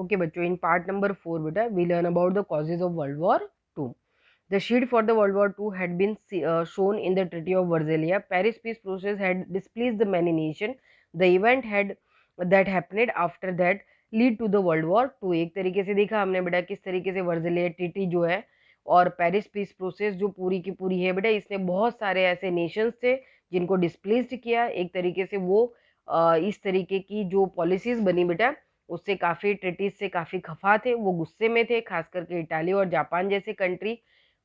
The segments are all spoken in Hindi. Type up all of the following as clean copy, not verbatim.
ओके बच्चों, इन पार्ट नंबर 4 बेटा we learn about the causes of world war two. The shield for the World War II had been shown in the Treaty of Versailles. Paris peace process had displeased the many nations. The event had that happened after that lead to the World War II. एक तरीके से देखा हमने बेटा किस तरीके से वर्जिलिया ट्रीटी जो है और पेरिस पीस प्रोसेस जो पूरी की पूरी है बेटा, इसने बहुत सारे ऐसे नेशंस थे जिनको डिस्प्लेस्ड किया. एक तरीके से वो इस तरीके की जो पॉलिसीज बनी बेटा उससे काफ़ी ट्रीटीज से काफ़ी खफा थे, वो गुस्से में थे, खास करके इटाली और जापान जैसे कंट्री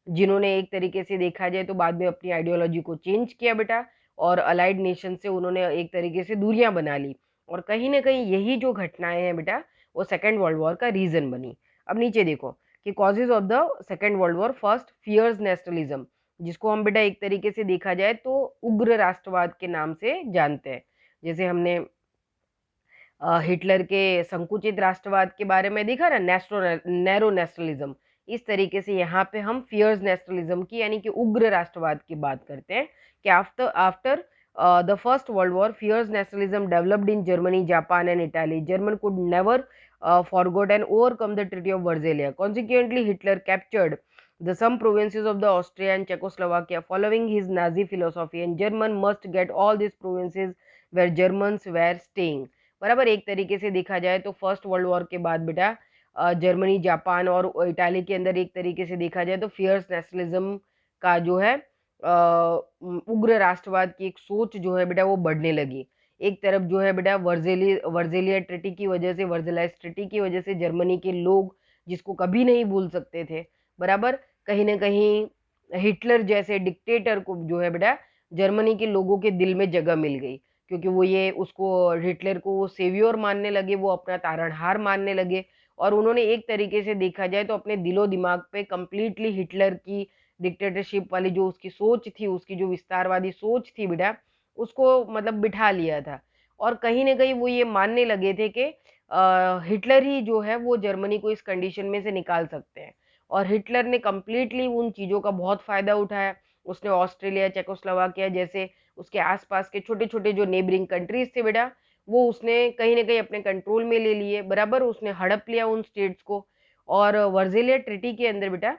जिन्होंने एक तरीके से देखा जाए तो बाद में अपनी आइडियोलॉजी को चेंज किया बेटा और अलाइड नेशन से उन्होंने एक तरीके से दूरियां बना ली. और कहीं ना कहीं यही जो घटनाएं हैं बेटा वो सेकेंड वर्ल्ड वॉर का रीजन बनी. अब नीचे देखो कि causes of the second world war. First, fierce nationalism, जिसको हम बेटा एक तरीके से देखा जाए तो उग्र राष्ट्रवाद के नाम से जानते हैं. जैसे हमने हिटलर के संकुचित राष्ट्रवाद के बारे में देखा ना, नैरो नेशनलिज्म. इस तरीके से यहाँ पे हम फियर्स नेशनलिज्म की यानी कि उग्र राष्ट्रवाद की बात करते हैं कि after after the first world war fierce nationalism developed in Germany, Japan and Italy. German could never forgot and overcome the Treaty of Versailles. Consequently, Hitler captured the some provinces of the Austria and Czechoslovakia following his Nazi philosophy, and German must get all these provinces where Germans were staying. बराबर. एक तरीके से देखा जाए तो फर्स्ट वर्ल्ड वॉर के बाद बेटा जर्मनी, जापान और इटाली के अंदर एक तरीके से देखा जाए तो फियर्स नेशनलिज्म का जो है उग्र राष्ट्रवाद की एक सोच जो है बेटा वो बढ़ने लगी. एक तरफ जो है बेटा वर्जेलिया ट्रीटी की वजह से, वर्जेलाइज ट्रीटी की वजह से जर्मनी के लोग जिसको कभी नहीं भूल सकते थे बराबर, कहीं ना कहीं हिटलर जैसे डिक्टेटर को जो है बेटा जर्मनी के लोगों के दिल में जगह मिल गई, क्योंकि वो ये उसको हिटलर को वो सेवियोर मानने लगे, वो अपना तारणहार मानने लगे. और उन्होंने एक तरीके से देखा जाए तो अपने दिलो दिमाग पे कंप्लीटली हिटलर की डिक्टेटरशिप वाली जो उसकी सोच थी, उसकी जो विस्तारवादी सोच थी बेटा, उसको मतलब बिठा लिया था. और कहीं ना कहीं वो ये मानने लगे थे कि हिटलर ही जो है वो जर्मनी को इस कंडीशन में से निकाल सकते हैं. और हिटलर ने कंप्लीटली उन चीज़ों का बहुत फायदा उठाया. उसने ऑस्ट्रेलिया, चेकोस्लोवाकिया जैसे उसके आसपास के छोटे छोटे जो नेबरिंग कंट्रीज थे बेटा, वो उसने कहीं ना कहीं अपने कंट्रोल में ले लिए बराबर. उसने हड़प लिया उन स्टेट्स को. और वर्जिलिया ट्रीटी के अंदर बेटा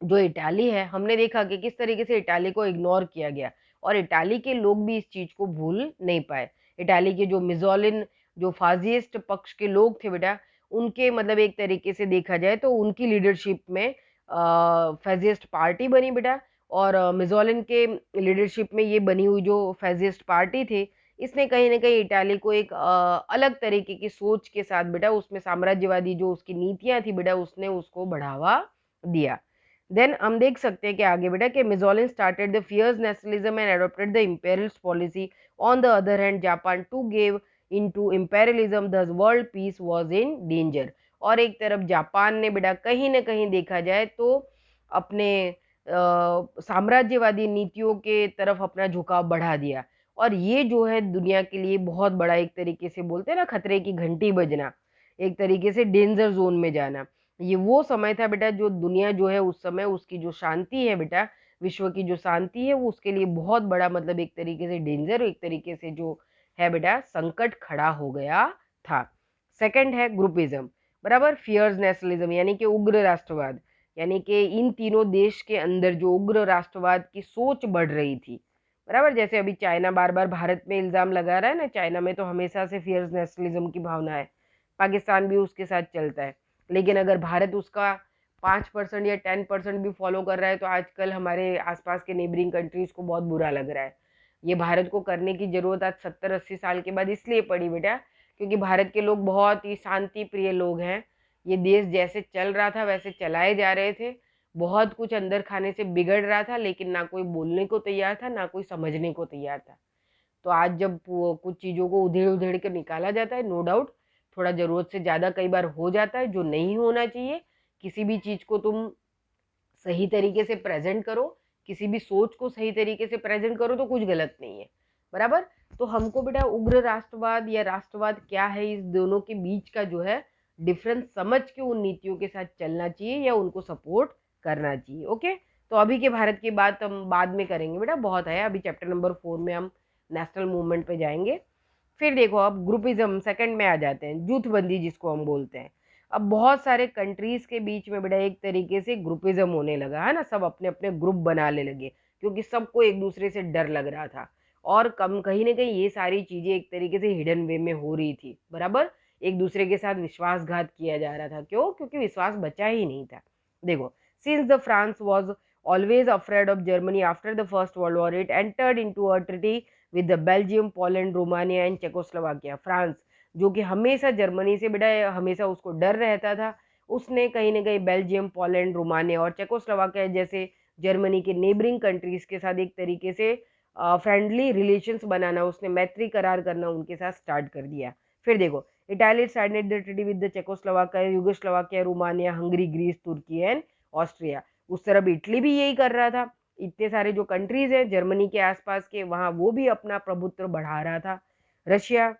जो इटाली है, हमने देखा कि किस तरीके से इटाली को इग्नोर किया गया और इटाली के लोग भी इस चीज को भूल नहीं पाए. इटाली के जो मिजोलिन, जो फाजिस्ट पक्ष के लोग थे बेटा, उनके मतलब एक तरीके से देखा जाए तो उनकी लीडरशिप में फैजिस्ट पार्टी बनी बेटा. और मिजोलिन के लीडरशिप में ये बनी हुई जो फैजिस्ट पार्टी थी, इसने कहीं ना कहीं इटाली को एक अलग तरीके की सोच के साथ बेटा, उसमें साम्राज्यवादी जो उसकी नीतियां थी बेटा, उसने उसको बढ़ावा दिया. देन हम देख सकते हैं कि आगे बेटा कि Mussolini started the fierce nationalism and adopted the imperialist policy. On the other hand Japan too gave into imperialism, the world peace was in danger. और एक तरफ जापान ने बेटा कहीं ना कहीं देखा जाए तो अपने साम्राज्यवादी नीतियों के तरफ अपना झुकाव बढ़ा दिया. और ये जो है दुनिया के लिए बहुत बड़ा, एक तरीके से बोलते हैं ना खतरे की घंटी बजना, एक तरीके से डेंजर जोन में जाना. ये वो समय था बेटा जो दुनिया जो है उस समय उसकी जो शांति है बेटा, विश्व की जो शांति है वो उसके लिए बहुत बड़ा मतलब एक तरीके से डेंजर, एक तरीके से जो है बेटा संकट खड़ा हो गया था. सेकंड है ग्रुपिज्म बराबर, फियर्स नेशनलिज्म यानी कि उग्र राष्ट्रवाद. यानी कि इन तीनों देश के अंदर जो उग्र राष्ट्रवाद की सोच बढ़ रही थी बराबर. जैसे अभी चाइना बार बार भारत में इल्जाम लगा रहा है ना, चाइना में तो हमेशा से फियर्स नेशनलिज्म की भावना है, पाकिस्तान भी उसके साथ चलता है. लेकिन अगर भारत उसका 5% या 10% भी फॉलो कर रहा है तो आजकल हमारे आसपास के नेबरिंग कंट्रीज को बहुत बुरा लग रहा है. ये भारत को करने की जरूरत आज 70-80 साल के बाद इसलिए पड़ी बेटा, क्योंकि भारत के लोग बहुत ही शांति प्रिय लोग हैं. ये देश जैसे चल रहा था वैसे चलाए जा रहे थे. बहुत कुछ अंदर खाने से बिगड़ रहा था, लेकिन ना कोई बोलने को तैयार था, ना कोई समझने को तैयार था. तो आज जब कुछ चीज़ों को उधेड़ उधेड़ कर निकाला जाता है, नो डाउट थोड़ा ज़रूरत से ज़्यादा कई बार हो जाता है, जो नहीं होना चाहिए. किसी भी चीज़ को तुम सही तरीके से प्रेजेंट करो, किसी भी सोच को सही तरीके से प्रेजेंट करो तो कुछ गलत नहीं है बराबर. तो हमको बेटा उग्र राष्ट्रवाद या राष्ट्रवाद क्या है, इस दोनों के बीच का जो है डिफरेंस समझ के उन नीतियों के साथ चलना चाहिए या उनको सपोर्ट करना चाहिए. ओके, तो अभी के भारत की बात हम बाद में करेंगे बेटा, बहुत है. अभी चैप्टर नंबर 4 में हम नेशनल मूवमेंट पे जाएंगे. फिर देखो अब ग्रुपिज्म सेकंड में आ जाते हैं, जूथबंदी जिसको हम बोलते हैं। अब बहुत सारे कंट्रीज के बीच में बेटा एक तरीके से ग्रुपिज्म होने लगा है ना, सब अपने अपने ग्रुप बनाने लगे क्योंकि सबको एक दूसरे से डर लग रहा था। और कम कहीं ना कहीं ये सारी चीजें एक तरीके से हिडन वे में हो रही थी, बराबर। एक दूसरे के साथ विश्वासघात किया जा रहा था, क्यों? क्योंकि विश्वास बचा ही नहीं था। देखो, since the France was always afraid of Germany after the First World War, it entered into a treaty with the Belgium, Poland, Romania and Czechoslovakia. France जो कि हमेशा जर्मनी से बेटा हमेशा उसको डर रहता था, उसने कहीं ना कहीं बेल्जियम, पोलैंड, रोमानिया और चेकोस्लोवाकिया जैसे जर्मनी के नेबरिंग कंट्रीज के साथ एक तरीके से फ्रेंडली रिलेशंस बनाना, उसने मैत्री करार करना उनके साथ स्टार्ट कर दिया। फिर देखो, Italy signed the treaty with the Czechoslovakia, Yugoslavia, Romania, Hungary, Greece, Turkey and Austria. उस तरफ इटली भी यही कर रहा था। इतने सारे जो कंट्रीज हैं जर्मनी के आसपास के, वहां वो भी अपना प्रभुत्व बढ़ा रहा था। Russia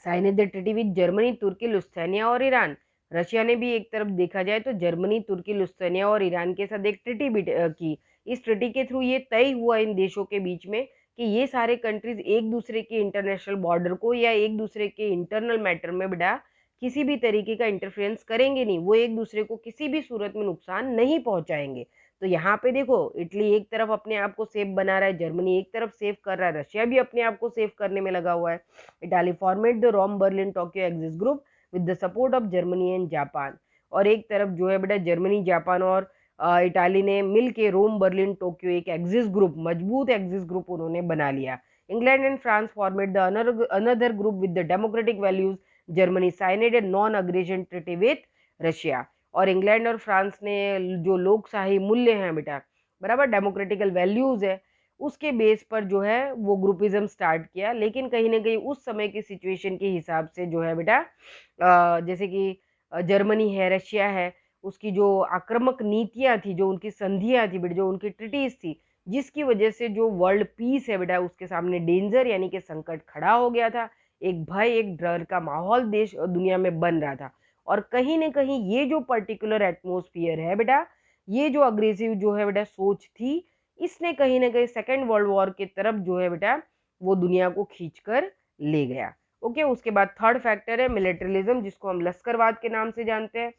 signed the treaty with Germany, Turkey, Lithuania और ईरान। रशिया ने भी एक तरफ देखा जाए तो जर्मनी, तुर्की, लुस्तानिया और ईरान के साथ एक ट्रीटी भी की। इस ट्रीटी के थ्रू ये तय हुआ इन देशों के बीच में कि ये सारे कंट्रीज एक दूसरे के इंटरनेशनल बॉर्डर को या एक दूसरे के इंटरनल मैटर में बेटा किसी भी तरीके का इंटरफेरेंस करेंगे नहीं, वो एक दूसरे को किसी भी सूरत में नुकसान नहीं पहुंचाएंगे। तो यहाँ पे देखो, इटली एक तरफ अपने आप को सेफ बना रहा है, जर्मनी एक तरफ सेफ कर रहा है, रशिया भी अपने आप को सेफ करने में लगा हुआ है। Italy formed the Rome Berlin Tokyo axis group with the support of Germany and Japan. और एक तरफ जो है बेटा जर्मनी, जापान और इटाली ने मिल के रोम, बर्लिन, टोक्यो एक एक्सिस ग्रुप, मजबूत एक्सिस ग्रुप उन्होंने बना लिया। England and France format the another group with the democratic values, Germany signed a non aggression treaty with Russia. और इंग्लैंड और फ्रांस ने जो लोकशाही मूल्य हैं बेटा, बराबर, डेमोक्रेटिकल वैल्यूज है, उसके बेस पर जो है वो ग्रुपिज्म स्टार्ट किया। लेकिन कहीं ना कहीं उस समय की सिचुएशन के हिसाब से जो है बेटा जैसे कि जर्मनी है, रशिया है, उसकी जो आक्रामक नीतियां थी, जो उनकी संधियां थी बेटा, जो उनकी ट्रीटीज थी, जिसकी वजह से जो वर्ल्ड पीस है बेटा उसके सामने डेंजर यानी कि संकट खड़ा हो गया था। एक भय, एक डर का माहौल देश और दुनिया में बन रहा था। और कहीं ना कहीं ये जो पर्टिकुलर एटमोस्फियर है बेटा, ये जो अग्रेसिव जो है बेटा सोच थी, इसने कहीं ना कहीं सेकेंड वर्ल्ड वॉर की तरफ जो है बेटा वो दुनिया को खींच कर ले गया। ओके, उसके बाद थर्ड फैक्टर है मिलिट्रिज्म, जिसको हम लश्करवाद के नाम से जानते हैं।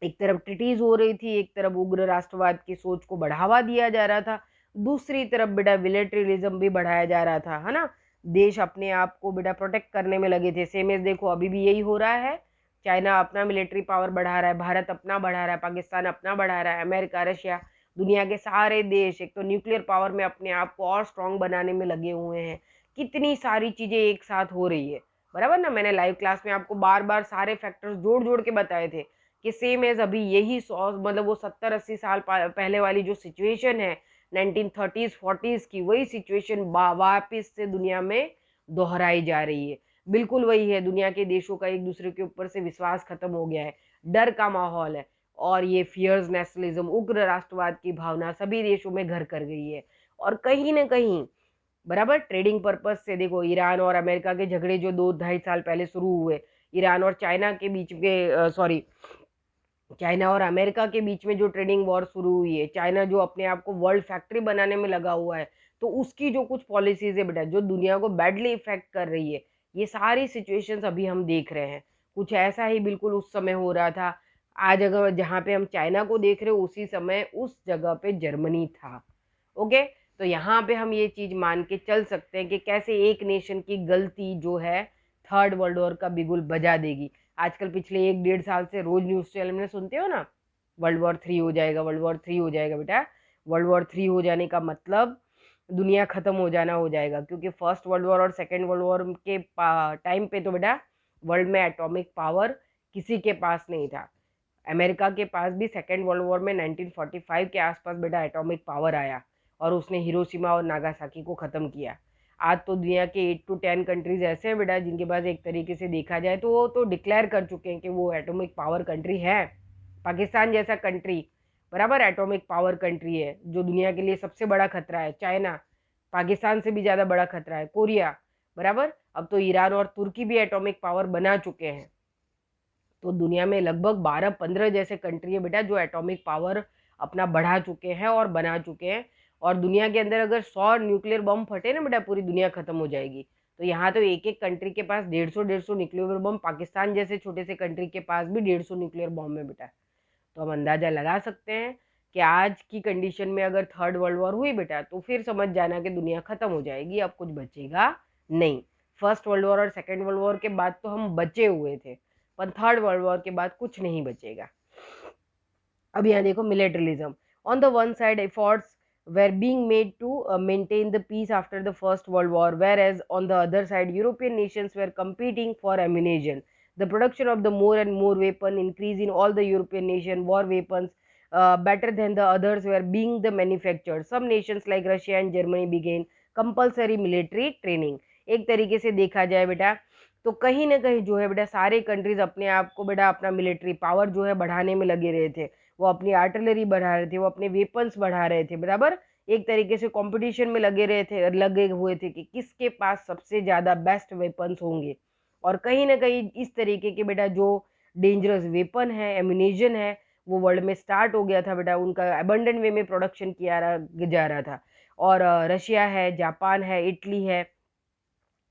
एक तरफ ट्रीटीज हो रही थी, एक तरफ उग्र राष्ट्रवाद की सोच को बढ़ावा दिया जा रहा था, दूसरी तरफ बेटा मिलिट्रिज्म भी बढ़ाया जा रहा था, है ना। देश अपने आप को बेटा प्रोटेक्ट करने में लगे थे। सेम एज देखो अभी भी यही हो रहा है। चाइना अपना मिलिट्री पावर बढ़ा रहा है, भारत अपना बढ़ा रहा है, पाकिस्तान अपना बढ़ा रहा है, अमेरिका, रशिया, दुनिया के सारे देश एक तो न्यूक्लियर पावर में अपने आप को और स्ट्रांग बनाने में लगे हुए हैं। कितनी सारी चीजें एक साथ हो रही है, बराबर ना। मैंने लाइव क्लास में आपको बार बार सारे फैक्टर्स जोड़ जोड़ के बताए थे कि सेम एज अभी यही 100 मतलब वो 70-80 साल पहले वाली जो सिचुएशन है 1930s 40s की, वही सिचुएशन वापिस से दुनिया में दोहराई जा रही है। बिल्कुल वही है, दुनिया के देशों का एक दूसरे के ऊपर से विश्वास खत्म हो गया है, डर का माहौल है, और ये फियर्स, नेशनलिज्म, उग्र राष्ट्रवाद की भावना सभी देशों में घर कर गई है। और कहीं ना कहीं बराबर ट्रेडिंग पर्पज से देखो, ईरान और अमेरिका के झगड़े जो 2-2.5 साल पहले शुरू हुए, ईरान और चाइना के बीच के सॉरी चाइना और अमेरिका के बीच में जो ट्रेडिंग वॉर शुरू हुई है, चाइना जो अपने आप को वर्ल्ड फैक्ट्री बनाने में लगा हुआ है, तो उसकी जो कुछ पॉलिसीज है बेटा जो दुनिया को बैडली इफेक्ट कर रही है, ये सारी सिचुएशंस अभी हम देख रहे हैं। कुछ ऐसा ही बिल्कुल उस समय हो रहा था। आज अगर जहाँ पे हम चाइना को देख रहे हो, उसी समय उस जगह पे जर्मनी था। ओके, तो यहाँ पे हम ये चीज मान के चल सकते हैं कि कैसे एक नेशन की गलती जो है थर्ड वर्ल्ड वॉर का बिगुल बजा देगी। आजकल पिछले 1-1.5 साल से रोज न्यूज चैनल में सुनते हो ना, वर्ल्ड वॉर 3 हो जाएगा, वर्ल्ड वॉर 3 हो जाएगा। बेटा वर्ल्ड वॉर 3 हो जाने का मतलब दुनिया खत्म हो जाना हो जाएगा, क्योंकि फर्स्ट वर्ल्ड वॉर और सेकेंड वर्ल्ड वॉर के टाइम पे तो बेटा वर्ल्ड में एटॉमिक पावर किसी के पास नहीं था। अमेरिका के पास भी सेकेंड वर्ल्ड वॉर में 1945 के आसपास बेटा एटॉमिक पावर आया और उसने हिरोशिमा और नागासाकी को ख़त्म किया। आज तो दुनिया के 8 to 10 कंट्रीज ऐसे हैं बेटा जिनके पास एक तरीके से देखा जाए तो वो तो डिक्लेयर कर चुके हैं कि वो एटॉमिक पावर कंट्री है। पाकिस्तान जैसा कंट्री बराबर एटॉमिक पावर कंट्री है, जो दुनिया के लिए सबसे बड़ा खतरा है। चाइना पाकिस्तान से भी ज़्यादा बड़ा खतरा है। कोरिया बराबर, अब तो ईरान और तुर्की भी एटॉमिक पावर बना चुके हैं। तो दुनिया में लगभग 12-15 जैसे कंट्री है बेटा जो एटॉमिक पावर अपना बढ़ा चुके हैं और बना चुके हैं। और दुनिया के अंदर अगर 100 न्यूक्लियर बम फटे ना बेटा, पूरी दुनिया खत्म हो जाएगी। तो यहाँ तो एक एक कंट्री के पास 150 न्यूक्लियर बम, पाकिस्तान जैसे छोटे से कंट्री के पास भी 150 न्यूक्लियर बम है बेटा। तो हम अंदाजा लगा सकते हैं कि आज की कंडीशन में अगर थर्ड वर्ल्ड वॉर हुई बेटा तो फिर समझ जाना कि दुनिया खत्म हो जाएगी, अब कुछ बचेगा नहीं। फर्स्ट वर्ल्ड वॉर और सेकेंड वर्ल्ड वॉर के बाद तो हम बचे हुए थे, पर थर्ड वर्ल्ड वॉर के बाद कुछ नहीं बचेगा। अब यहाँ देखो militarism. On the one side efforts were being made to maintain the peace after the First World War, whereas on the other side, European nations were competing for ammunition. The production of the more and more weapon increase in all the European nation, war weapons better than the others were being the manufactured. Some nations like Russia and Germany began compulsory military training. एक तरीके से देखा जाए बेटा तो कहीं ना कहीं जो है बेटा सारे कंट्रीज अपने आप को बेटा अपना मिलिट्री पावर जो है बढ़ाने में लगे रहे थे, वो अपनी आर्टिलरी बढ़ा रहे थे, वो अपने वेपन्स बढ़ा रहे थे, बराबर एक तरीके से कंपटीशन में लगे हुए थे कि किसके पास सबसे ज़्यादा बेस्ट वेपन्स होंगे। और कहीं ना कहीं इस तरीके के बेटा जो डेंजरस वेपन है, एम्यूनेशन है, वो वर्ल्ड में स्टार्ट हो गया था बेटा, उनका अबंडेंट वे में प्रोडक्शन किया जा रहा था। और रशिया है, जापान है, इटली है,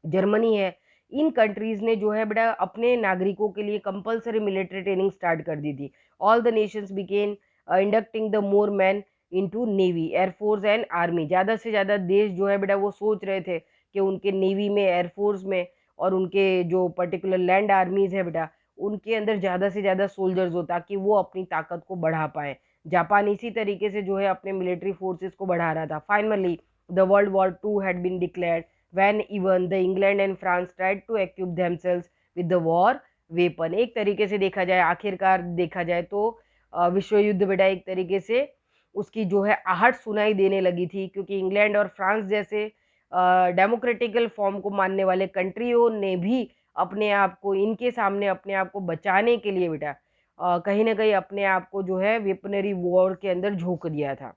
जर्मनी है, इन कंट्रीज ने जो है बेटा अपने नागरिकों के लिए कंपलसरी मिलिट्री ट्रेनिंग स्टार्ट कर दी थी। All the nations began inducting the more man into navy, air force and army. ज़्यादा से ज़्यादा देश जो है बेटा वो सोच रहे थे कि उनके नेवी में, एयरफोर्स में और उनके जो पर्टिकुलर लैंड आर्मीज है बेटा उनके अंदर ज़्यादा से ज़्यादा सोल्जर्स हो ताकि वो अपनी ताकत को बढ़ा पाए। जापान इसी तरीके से जो है अपने मिलिट्री फोर्सेस को बढ़ा रहा था। Finally the world war two had been declared when even the England and France tried to equip themselves with the war weapon। एक तरीके से देखा जाए, आखिरकार देखा जाए तो विश्व युद्ध बेटा एक तरीके से उसकी जो है आहट सुनाई देने लगी थी, क्योंकि इंग्लैंड और फ्रांस जैसे डेमोक्रेटिकल फॉर्म को मानने वाले कंट्रियों ने भी अपने आप को इनके सामने अपने आप को बचाने के लिए बेटा कहीं ना कहीं अपने आप को जो है वेपनरी वॉर के अंदर झोंक दिया था।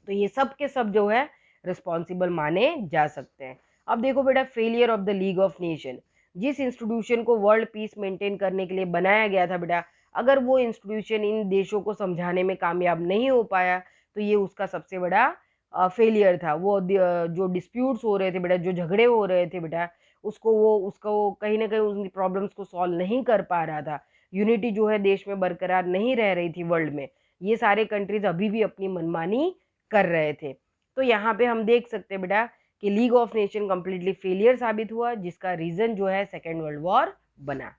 तो ये सब के सब जो है रिस्पॉन्सिबल माने जा सकते हैं। अब देखो बेटा failure of the league of nation, जिस इंस्टीट्यूशन को वर्ल्ड पीस मेंटेन करने के लिए बनाया गया था बेटा, अगर वो इंस्टीट्यूशन इन देशों को समझाने में कामयाब नहीं हो पाया तो ये उसका सबसे बड़ा फेलियर था। वो जो डिस्प्यूट्स हो रहे थे बेटा, जो झगड़े हो रहे थे बेटा, उसको कहीं ना कहीं उन प्रॉब्लम्स को सॉल्व नहीं कर पा रहा था। यूनिटी जो है देश में बरकरार नहीं रह रही थी वर्ल्ड में। ये सारे कंट्रीज अभी भी अपनी मनमानी कर रहे थे। तो यहाँ पे हम देख सकते हैं बेटा कि league of nation completely failure साबित हुआ, जिसका रीजन जो है सेकेंड वर्ल्ड वॉर बना।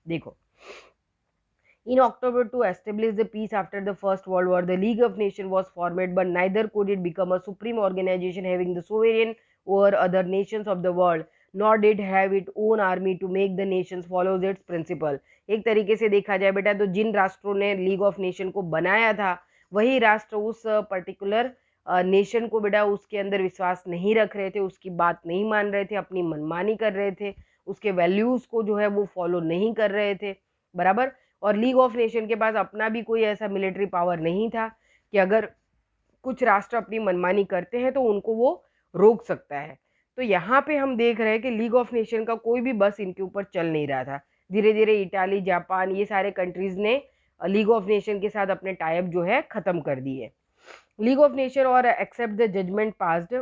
देखो in October to establish the peace after the First World War, the League of Nations was formed, but neither could it become a supreme organization having the sovereign over other nations of the world, nor did have its own army to make the nations follow its principle। एक तरीके से देखा जाए बेटा तो जिन राष्ट्रों ने लीग ऑफ नेशन को बनाया था वही राष्ट्र उस पर्टिकुलर नेशन को बेटा उसके अंदर विश्वास नहीं रख रहे थे, उसकी बात नहीं मान रहे थे, अपनी मनमानी कर रहे थे, उसके वैल्यूज को जो है वो फॉलो नहीं कर रहे थे, बराबर। और लीग ऑफ नेशन के पास अपना भी कोई ऐसा मिलिट्री पावर नहीं था कि अगर कुछ राष्ट्र अपनी मनमानी करते हैं तो उनको वो रोक सकता है। तो यहाँ पे हम देख रहे हैं कि लीग ऑफ नेशन का कोई भी बस इनके ऊपर चल नहीं रहा था। धीरे धीरे इटाली, जापान, ये सारे कंट्रीज ने लीग ऑफ नेशन के साथ अपने टाइप जो है खत्म कर दिए। लीग ऑफ नेशन और accept the judgement passed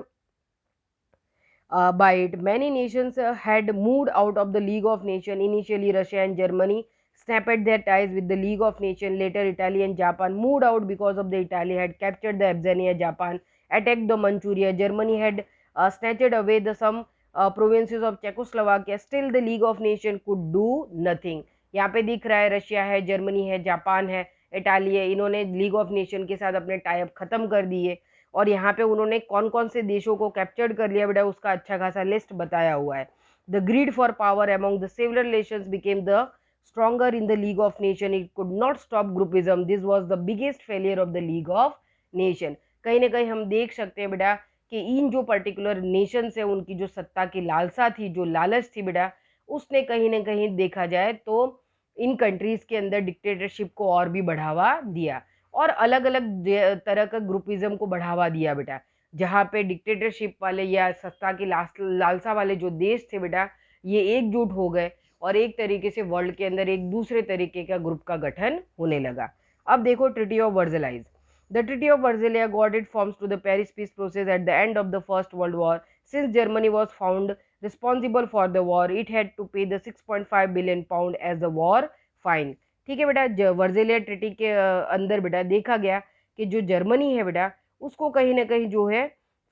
by it, many nations had moved out of the League of Nations. Initially Russia and Germany snapped their ties with the League of Nations. Later Italy and Japan moved out because of the Italy had captured the Abyssinia, Japan attacked the Manchuria, Germany had snatched away the some provinces of Czechoslovakia. Still the League of Nations could do nothing। यहाँ पे दिख रहा है रशिया है, जर्मनी है, जापान है, इटाली है, इन्होंने लीग ऑफ नेशन के साथ अपने टाइप खत्म कर दिए। और यहाँ पे उन्होंने कौन कौन से देशों को कैप्चर्ड कर लिया बेटा उसका अच्छा खासा लिस्ट बताया हुआ है। The greed for power among the several Nations became the stronger in the league of nation, it could not stop groupism, this was the biggest failure of the league of nation. कहीं ना कहीं हम देख सकते हैं बेटा कि इन जो पर्टिकुलर नेशंस है उनकी जो सत्ता की लालसा थी, जो लालच थी बेटा, उसने कहीं ना कहीं देखा जाए तो इन कंट्रीज के अंदर डिक्टेटरशिप को और भी बढ़ावा दिया और अलग अलग तरह का ग्रुपिज्म को बढ़ावा दिया बेटा। जहाँ पे डिक्टेटरशिप वाले या सत्ता की लालसा वाले जो देश थे बेटा ये एकजुट हो गए और एक तरीके से वर्ल्ड के अंदर एक दूसरे तरीके का ग्रुप का गठन होने लगा। अब देखो treaty of Versailles. The Treaty of Versailles got its forms to the Paris peace process at the end of the First World War. Since Germany was found responsible for the war, it had to pay the 6.5 billion pound as the war fine. ठीक है बेटा, वर्जेलिया ट्रिटी के अंदर बेटा देखा गया कि जो जर्मनी है बेटा उसको कहीं ना कहीं जो है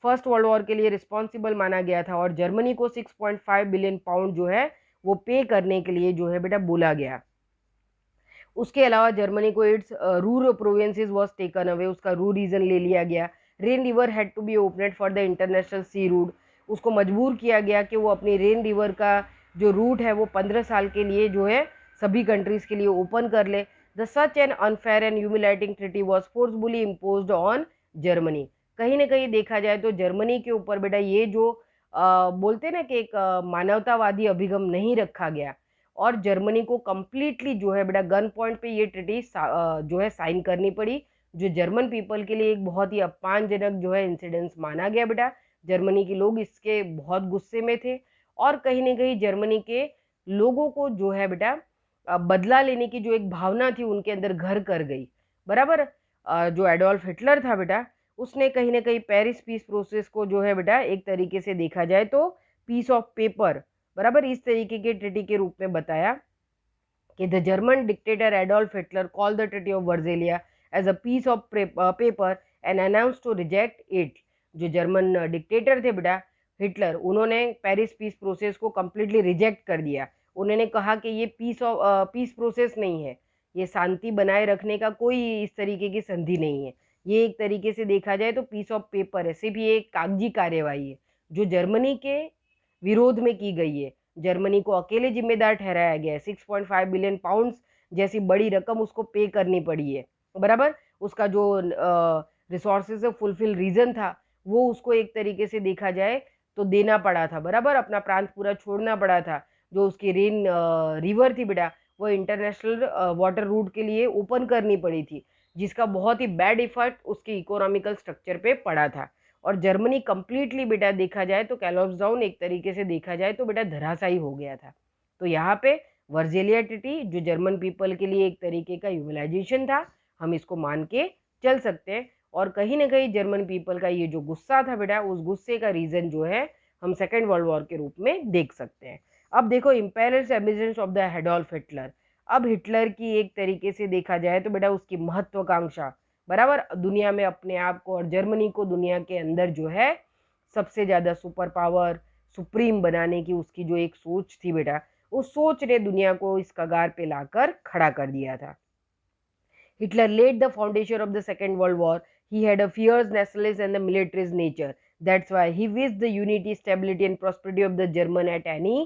फर्स्ट वर्ल्ड वॉर के लिए रिस्पॉन्सिबल माना गया था और जर्मनी को 6.5 बिलियन पाउंड जो है वो पे करने के लिए जो है बेटा बोला गया। उसके अलावा जर्मनी को its Ruhr provinces was taken away, उसका रू रीजन ले लिया गया। Rhine river had to be opened for the international sea route, उसको मजबूर किया गया कि वो अपनी रेन रिवर का जो रूट है वो 15 साल के लिए जो है सभी कंट्रीज के लिए ओपन कर ले। The such an unfair and humiliating treaty was forcefully imposed on Germany. कहीं ना कहीं देखा जाए तो जर्मनी के ऊपर बेटा ये जो बोलते ना कि एक मानवतावादी अभिगम नहीं रखा गया और जर्मनी को कम्प्लीटली जो है बेटा गन पॉइंट पे ये ट्रीटी जो है साइन करनी पड़ी, जो जर्मन पीपल के लिए एक बहुत ही अपमानजनक जो है इंसिडेंस माना गया बेटा। जर्मनी के लोग इसके बहुत गुस्से में थे और कहीं ना कहीं जर्मनी के लोगों को जो है बेटा बदला लेने की जो एक भावना थी उनके अंदर घर कर गई। बराबर, जो एडोल्फ हिटलर था बेटा उसने कहीं ना कहीं पेरिस पीस प्रोसेस को जो है बेटा एक तरीके से देखा जाए तो पीस ऑफ पेपर बराबर इस तरीके के ट्रीटी के रूप में बताया कि the German dictator Adolf Hitler call the treaty of Versailles as a piece of paper and announce to reject it. जो जर्मन डिक्टेटर थे बेटा हिटलर, उन्होंने पेरिस पीस प्रोसेस को कम्प्लीटली रिजेक्ट कर दिया। उन्होंने कहा कि ये पीस प्रोसेस नहीं है, ये शांति बनाए रखने का कोई इस तरीके की संधि नहीं है, ये एक तरीके से देखा जाए तो पीस ऑफ पेपर है, सिर्फ ये एक कागजी कार्यवाही है जो जर्मनी के विरोध में की गई है। जर्मनी को अकेले जिम्मेदार ठहराया गया है। 6.5 बिलियन पाउंड्स जैसी बड़ी रकम उसको पे करनी पड़ी है। बराबर, उसका जो रिसोर्सेज फुलफिल रीजन था वो उसको एक तरीके से देखा जाए तो देना पड़ा था। बराबर, अपना प्रांत पूरा छोड़ना पड़ा था। जो उसकी रेन रिवर थी बेटा वो इंटरनेशनल वाटर रूट के लिए ओपन करनी पड़ी थी, जिसका बहुत ही बैड इफेक्ट उसके इकोनॉमिकल स्ट्रक्चर पे पड़ा था। और जर्मनी कंप्लीटली बेटा देखा जाए तो कैलोप्स डाउन एक तरीके से देखा जाए तो बेटा धराशायी हो गया था। तो यहाँ पे वर्जेलिया ट्रीटी जो जर्मन पीपल के लिए एक तरीके का ह्यूमिलाइजेशन था, हम इसको मान के चल सकते हैं। और कहीं ना कहीं जर्मन पीपल का ये जो गुस्सा था बेटा उस गुस्से का रीजन जो है हम सेकेंड वर्ल्ड वॉर के रूप में देख सकते हैं। अब देखो imperials ambitions of the Adolf Hitler. अब हिटलर की एक तरीके से देखा जाए तो बेटा उसकी महत्वाकांक्षा बराबर दुनिया में अपने आप को और जर्मनी को दुनिया के अंदर जो है सबसे ज्यादा सुपर पावर सुप्रीम बनाने की उसकी जो एक सोच थी बेटा, उस सोच ने दुनिया को इस कगार पे लाकर खड़ा कर दिया था। Hitler laid the foundation of the Second World War. He had a fierce nationalist and the militarist nature. That's why he wished the unity, stability and prosperity of the German at any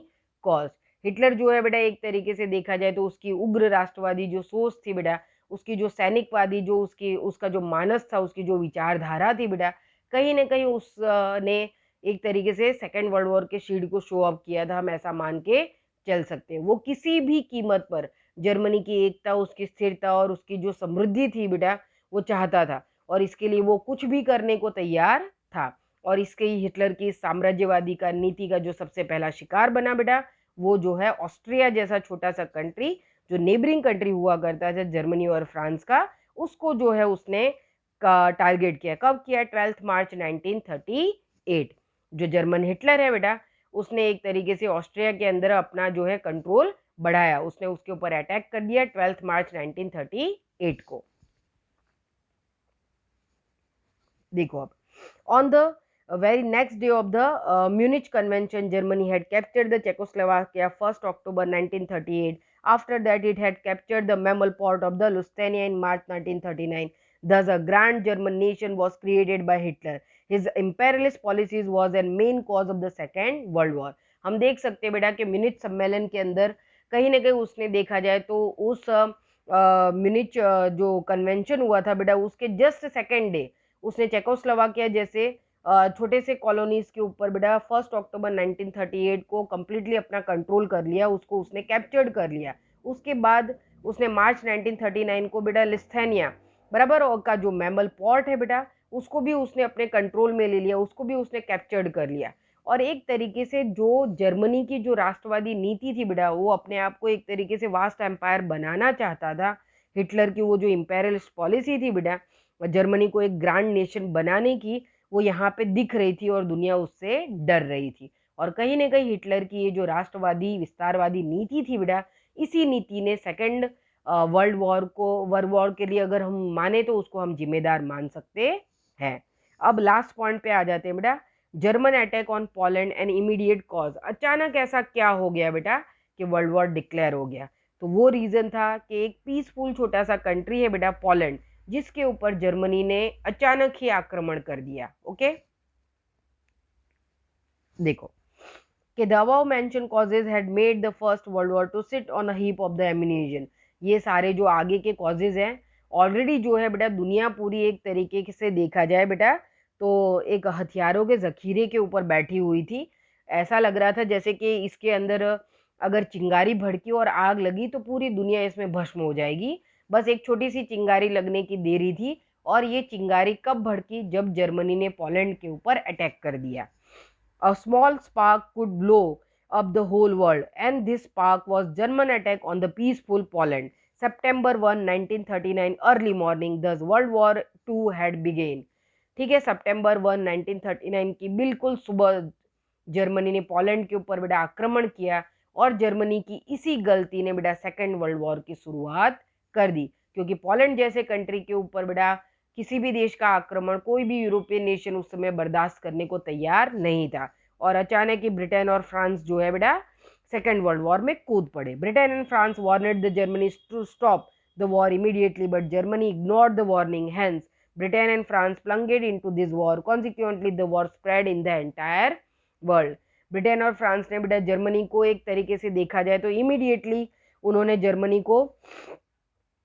cost. Hitler जो है बेटा एक तरीके से देखा जाए तो उसकी उग्र राष्ट्रवादी जो सोच थी बेटा, उसकी जो सैनिकवादी जो उसका जो मानस था, उसकी जो विचारधारा थी बेटा, कहीं ना कहीं उसने एक तरीके से सेकेंड वर्ल्ड वॉर के शील्ड को शो ऑफ किया था, हम ऐसा मान के चल सकते हैं। वो किसी भी कीमत पर जर्मनी की एकता उसकी स्थिरता और उसकी जो समृद्धि थी बेटा वो चाहता था और इसके लिए वो कुछ भी करने को तैयार था। और इसके ही हिटलर की साम्राज्यवादी का नीति का जो सबसे पहला शिकार बना बेटा वो जो है ऑस्ट्रिया जैसा छोटा सा कंट्री जो नेबरिंग कंट्री हुआ करता था जर्मनी और फ्रांस का, उसको जो है उसने का टारगेट किया। कब किया? 12 मार्च 1938। जो जर्मन हिटलर है बेटा उसने एक तरीके से ऑस्ट्रिया के अंदर अपना जो है कंट्रोल बढ़ाया, उसने उसके ऊपर अटैक कर दिया 12 मार्च 1938 को। देखो अब on the very next day of the Munich Convention, Germany had captured the Czechoslovakia 1st October 1938. After that, it had captured the mammal port of the Lusitania in March 1939. Thus, a grand German nation was created by Hitler. His imperialist policies was a main cause of the Second World War. हम देख सकते हैं बेटा कि म्यूनिच सम्मेलन के अंदर कहीं ना कहीं उसने देखा जाए तो उस म्यूनिच जो कन्वेंशन हुआ था बेटा उसके जस्ट सेकेंड डे उसने चेकोस्लोवाकिया जैसे छोटे से कॉलोनीज के ऊपर बेटा 1 अक्टूबर 1938 को कम्प्लीटली अपना कंट्रोल कर लिया, उसको उसने कैप्चर्ड कर लिया। उसके बाद उसने मार्च 1939 को बेटा लिस्थेनिया बराबर का जो मैमल पोर्ट है बेटा उसको भी उसने अपने कंट्रोल में ले लिया, उसको भी उसने कैप्चर्ड कर लिया। और एक तरीके से जो जर्मनी की जो राष्ट्रवादी नीति थी बेटा वो अपने आप को एक तरीके से वास्ट एम्पायर बनाना चाहता था। हिटलर की वो जो इम्पेरियलिस्ट पॉलिसी थी बेटा जर्मनी को एक ग्रैंड नेशन बनाने की वो यहाँ पे दिख रही थी और दुनिया उससे डर रही थी। और कहीं ना कहीं हिटलर की ये जो राष्ट्रवादी विस्तारवादी नीति थी बेटा, इसी नीति ने सेकंड वर्ल्ड वॉर के लिए अगर हम माने तो उसको हम जिम्मेदार मान सकते हैं। अब लास्ट पॉइंट पे आ जाते हैं बेटा, German attack on Poland and immediate cause. अचानक ऐसा क्या हो गया बेटा कि वर्ल्ड वॉर डिक्लेयर हो गया? तो वो रीजन था कि एक पीसफुल छोटा सा कंट्री है बेटा पोलैंड, जिसके ऊपर जर्मनी ने अचानक ही आक्रमण कर दिया। ओके, देखो कि the above mentioned causes had made the first world war to sit on a heap of the ammunition। ये सारे जो आगे के कॉजेज हैं ऑलरेडी जो है बेटा दुनिया पूरी एक तरीके से देखा जाए बेटा तो एक हथियारों के जखीरे के ऊपर बैठी हुई थी। ऐसा लग रहा था जैसे कि इसके अंदर अगर चिंगारी भड़की और आग लगी तो पूरी दुनिया इसमें भस्म हो जाएगी। बस एक छोटी सी चिंगारी लगने की देरी थी, और ये चिंगारी कब भड़की? जब जर्मनी ने पोलैंड के ऊपर अटैक कर दिया। A small spark could blow up the whole world, and this spark was German attack on the peaceful Poland. September 1, 1939 early morning, thus World War II had begun। ठीक है, September 1, 1939 की बिल्कुल सुबह जर्मनी ने पोलैंड के ऊपर बेटा आक्रमण किया, और जर्मनी की इसी गलती ने बेटा सेकेंड वर्ल्ड वॉर की शुरुआत कर दी। क्योंकि पोलैंड जैसे कंट्री के ऊपर बेटा किसी भी देश का आक्रमण कोई भी यूरोपियन नेशन उस समय बर्दाश्त करने को तैयार नहीं था, और अचानक ही ब्रिटेन और फ्रांस जो है बेटा सेकेंड वर्ल्ड वॉर में कूद पड़े। Britain and France warned the Germany to stop the war immediately, but Germany ignored the warning. Hence Britain and France plunged into this war। Consequently, the war spread in the entire world. Britain और फ्रांस ने बेटा जर्मनी को एक तरीके से देखा जाए तो इमीडिएटली उन्होंने जर्मनी को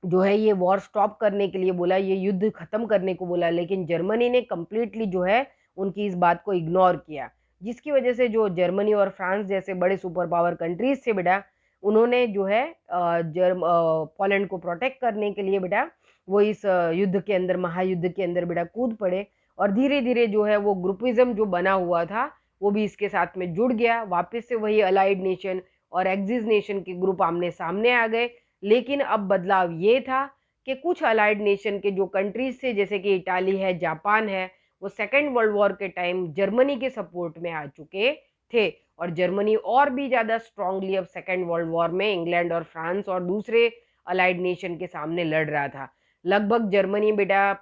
जो है ये वॉर स्टॉप करने के लिए बोला, ये युद्ध खत्म करने को बोला, लेकिन जर्मनी ने कंप्लीटली जो है उनकी इस बात को इग्नोर किया, जिसकी वजह से जो जर्मनी और फ्रांस जैसे बड़े सुपर पावर कंट्रीज थे बेटा उन्होंने जो है पोलैंड को प्रोटेक्ट करने के लिए बेटा वो इस युद्ध के अंदर, महायुद्ध के अंदर बेटा कूद पड़े। और धीरे धीरे जो है वो ग्रुपिज्म जो बना हुआ था वो भी इसके साथ में जुड़ गया। वापस से वही अलाइड नेशन और एक्सिस नेशन के ग्रुप आमने सामने आ गए। लेकिन अब बदलाव ये था कि कुछ अलाइड नेशन के जो कंट्रीज थे जैसे कि इटाली है, जापान है, वो सेकेंड वर्ल्ड वॉर के टाइम जर्मनी के सपोर्ट में आ चुके थे, और जर्मनी और भी ज़्यादा स्ट्रांगली अब सेकेंड वर्ल्ड वॉर में इंग्लैंड और फ्रांस और दूसरे अलाइड नेशन के सामने लड़ रहा था। लगभग जर्मनी बेटा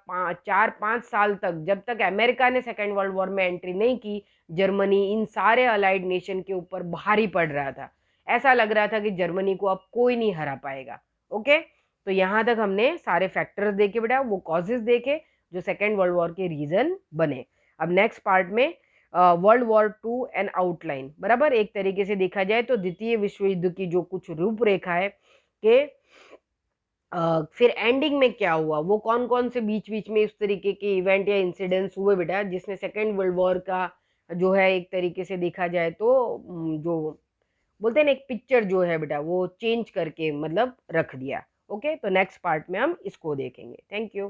4-5 साल तक, जब तक अमेरिका ने सेकेंड वर्ल्ड वॉर में एंट्री नहीं की, जर्मनी इन सारे अलाइड नेशन के ऊपर भारी पड़ रहा था। ऐसा लग रहा था कि जर्मनी को अब कोई नहीं हरा पाएगा। ओके, तो यहाँ तक हमने सारे फैक्टर्स देखे बेटा, वो कॉजेज देखे जो सेकेंड वर्ल्ड वॉर के रीजन बने। अब नेक्स्ट पार्ट में world war two and outline, बराबर एक तरीके से देखा जाए तो द्वितीय विश्व युद्ध की जो कुछ रूपरेखा है कि फिर एंडिंग में क्या हुआ, वो कौन कौन से बीच बीच में इस तरीके के इवेंट या इंसिडेंट्स हुए बेटा जिसने सेकेंड वर्ल्ड वॉर का जो है एक तरीके से देखा जाए तो जो बोलते हैं ना एक पिक्चर जो है बेटा वो चेंज करके मतलब रख दिया। ओके, तो नेक्स्ट पार्ट में हम इसको देखेंगे। Thank you.